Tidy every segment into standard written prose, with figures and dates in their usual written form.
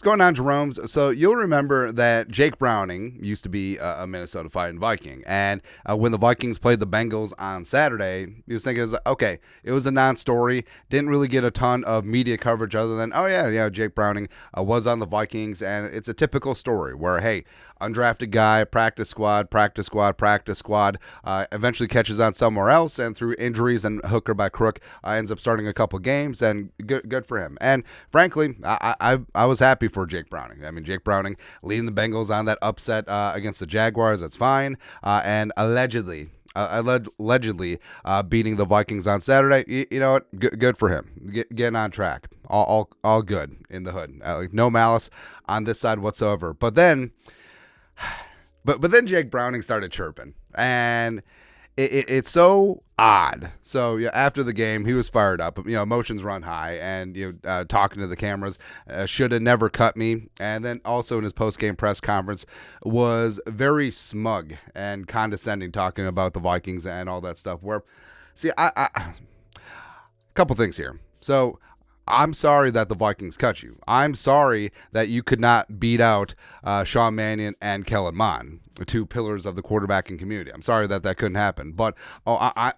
going on, Jerome's? So you'll remember that Jake Browning used to be a Minnesota fighting Viking. And when the Vikings played the Bengals on Saturday, he was thinking, okay, it was a non-story. Didn't really get a ton of media coverage other than, oh, yeah, Jake Browning was on the Vikings. And it's a typical story where, hey, undrafted guy, practice squad, eventually catches on somewhere else, and through injuries and hook or by crook, ends up starting a couple games, and good for him. And frankly, I was happy for Jake Browning. I mean, Jake Browning leading the Bengals on that upset against the Jaguars, that's fine. And allegedly beating the Vikings on Saturday, you know what? Good for him. Getting on track. All good in the hood. No malice on this side whatsoever. But then Jake Browning started chirping, and it's so odd. So after the game, he was fired up. Emotions run high, and talking to the cameras, should have never cut me. And then also in his post-game press conference was very smug and condescending, talking about the Vikings and all that stuff. Where, see, a couple things here. So I'm sorry that the Vikings cut you. I'm sorry that you could not beat out Sean Mannion and Kellen Mond, the two pillars of the quarterbacking community. I'm sorry that couldn't happen. But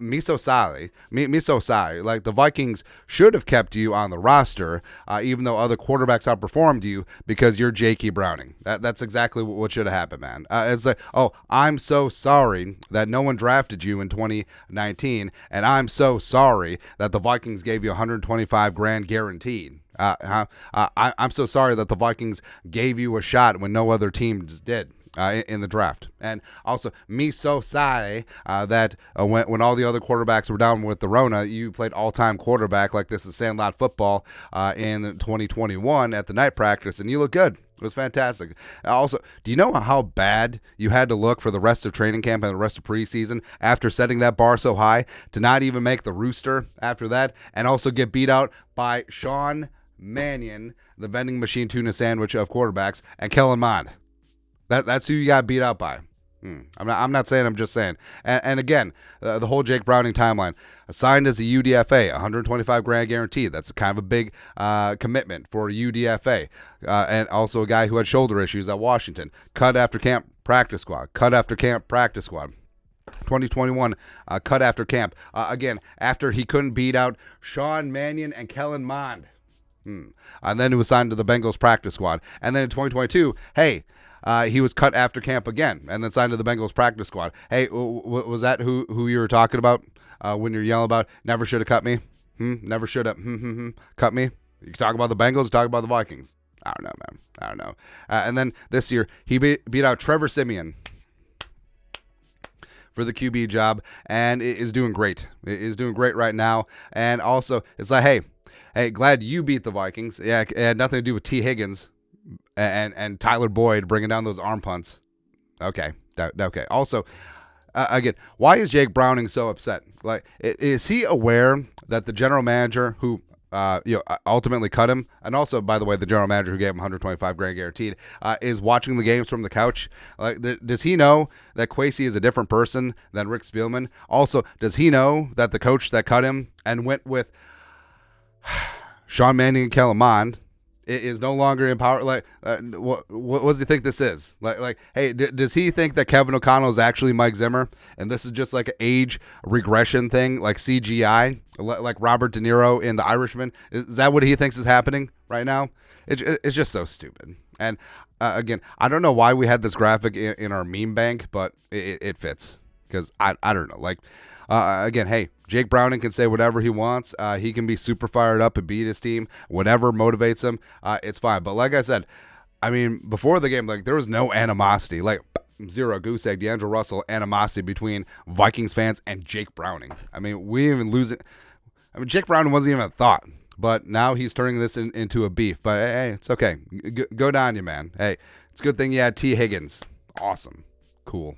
me so sorry. Like, the Vikings should have kept you on the roster, even though other quarterbacks outperformed you, because you're Jakey Browning. That's exactly what should have happened, man. It's like, oh, I'm so sorry that no one drafted you in 2019, and I'm so sorry that the Vikings gave you $125,000 guaranteed. I'm so sorry that the Vikings gave you a shot when no other teams did in the draft. And also, me so sorry that when all the other quarterbacks were down with the Rona, you played all-time quarterback like this is Sandlot football in 2021 at the night practice, and you look good. It was fantastic. Also, do you know how bad you had to look for the rest of training camp and the rest of preseason after setting that bar so high to not even make the rooster after that, and also get beat out by Sean Mannion, the vending machine tuna sandwich of quarterbacks, and Kellen Mond? That's who you got beat out by. I'm not saying, I'm just saying. And again, the whole Jake Browning timeline. Signed as a UDFA, $125,000 guaranteed. That's kind of a big commitment for UDFA. And also a guy who had shoulder issues at Washington. Cut after camp, practice squad. Cut after camp, practice squad. 2021, cut after camp. Again, after he couldn't beat out Sean Mannion and Kellen Mond. And then he was signed to the Bengals practice squad. And then in 2022, hey, he was cut after camp again, and then signed to the Bengals practice squad. Hey, was that who you were talking about when you're yelling about never should have cut me? Never should have cut me? You talk about the Bengals, talk about the Vikings. I don't know, man. I don't know. And then this year, he beat out Trevor Siemian for the QB job, and is doing great. It is doing great right now. And also, it's like, hey, glad you beat the Vikings. Yeah, it had nothing to do with T. Higgins and Tyler Boyd bringing down those arm punts. Okay. Also, again, why is Jake Browning so upset? Like, is he aware that the general manager who ultimately cut him, and also, by the way, the general manager who gave him $125,000 guaranteed, is watching the games from the couch? Like, does he know that Kwesi is a different person than Rick Spielman? Also, does he know that the coach that cut him and went with Sean Mannion and Kellen Mond is no longer in power? Like, what does he think this is? Like, hey, does he think that Kevin O'Connell is actually Mike Zimmer, and this is just like an age regression thing, like CGI, like Robert De Niro in The Irishman? Is that what he thinks is happening right now? It's just so stupid. And again, I don't know why we had this graphic in our meme bank, but it fits, because I don't know. Like, again, hey, Jake Browning can say whatever he wants. He can be super fired up and beat his team. Whatever motivates him, it's fine. But like I said, I mean, before the game, like, there was no animosity. Like, zero goose egg, D'Angelo Russell animosity between Vikings fans and Jake Browning. I mean, we didn't even lose it. I mean, Jake Browning wasn't even a thought. But now he's turning this into a beef. But hey, it's okay. Go down, you man. Hey, it's a good thing you had T. Higgins. Awesome. Cool.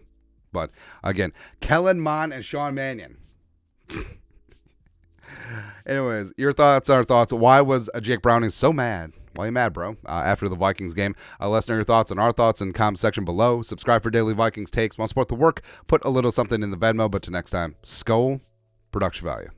But again, Kellen Mond and Sean Mannion. Anyways, your thoughts, our thoughts. Why was Jake Browning so mad? Why are you mad, bro? After the Vikings game. Let us know your thoughts and our thoughts in the comment section below. Subscribe for daily Vikings takes. Want to support the work? Put a little something in the Venmo. But till next time, Skull Production Value.